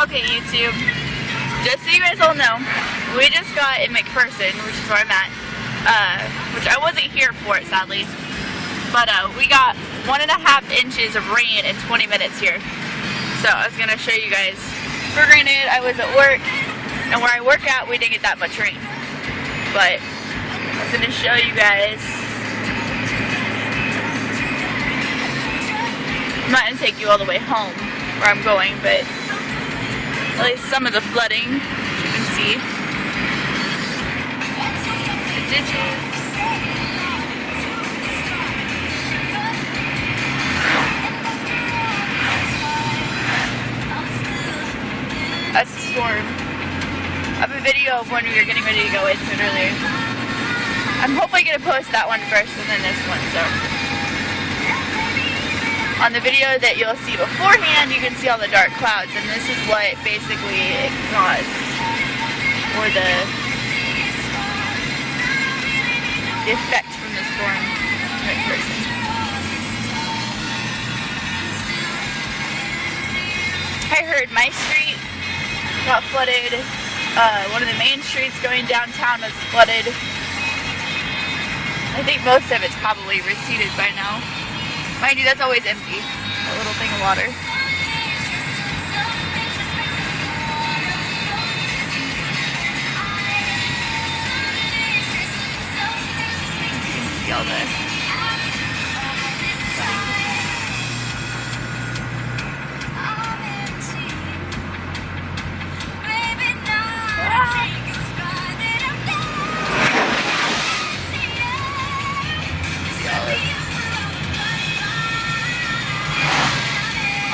Okay, YouTube, just so you guys all know, we just got in McPherson, which is where I'm at, which I wasn't here for it, sadly, but we got 1.5 inches of rain in 20 minutes here. So I was going to show you guys. For granted, I was at work, and where I work at, we didn't get that much rain. But I was going to show you guys. I'm not going to take you all the way home where I'm going, but at least some of the flooding, you can see. The ditches. That's the storm. I have a video of when we were getting ready to go into it earlier. I'm hopefully going to post that one first and then this one, so. On the video that you'll see beforehand, you can see all the dark clouds, and this is what basically it caused, or the effect from the storm in McPherson. I heard my street got flooded. One of the main streets going downtown was flooded. I think most of it's probably receded by now. Mind you, that's always empty, a little thing of water. You can see all the...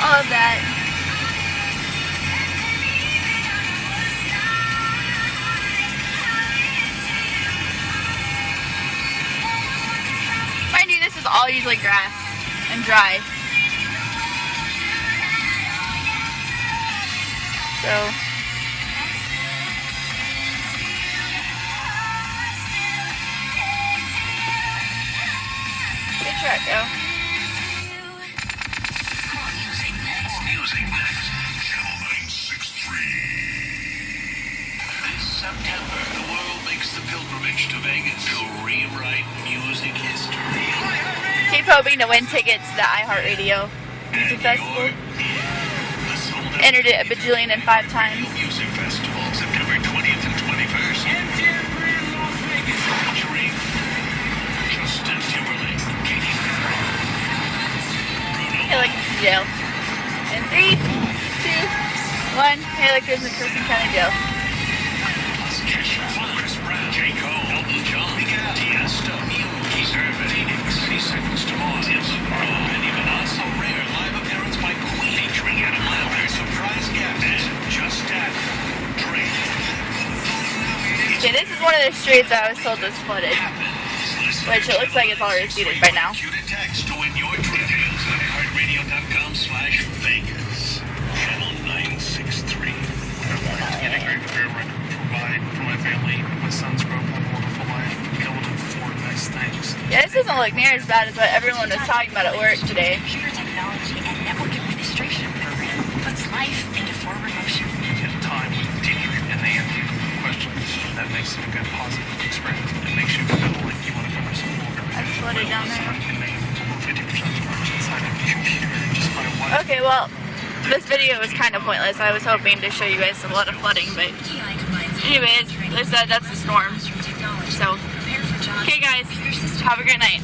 all of that. Mind you, this is all usually grass and dry. So good track, yo. September, the world makes the pilgrimage to Vegas to rewrite music history. Keep hoping to win tickets to the iHeartRadio Music Festival. Entered it a bajillion and 5 times. Music Festival, September 20th and 21st. Featuring Justin Timberlake, Katy Perry, Bruno. Hey, look, it's jail. In 3, 2, 1. Hey, look, there's McPherson County Jail. Chris Brown, J. Cole, Elton John, Miguel, Tiesto, Keith Urban, Phoenix, 30 Seconds to Mars, Benny Benassi, a rare live appearance by Queen, featuring Adam Lambert, surprise guest, and Just Dad, Drake. Okay, this is one of the streets I was told was flooded, which it looks like it's all receded by now. Shoot a text to win your trip. iHeartRadio.com/Vegas, channel 963. Getting ready to provide for my family. My son's grown up a wonderful life. Be able to afford nice things. Yeah, this doesn't look near as bad as what everyone was talking about at work today. Computer technology and network administration program puts life into forward motion. Get time with the teacher and they answer questions. That makes it a good positive experience. It makes you feel like you want to come to school. That's flooded down there. And then over 50% storage inside of the computer just by one. Okay, well, this video was kind of pointless. I was hoping to show you guys a lot of flooding, but anyways, that's the storm. So, okay guys, have a great night.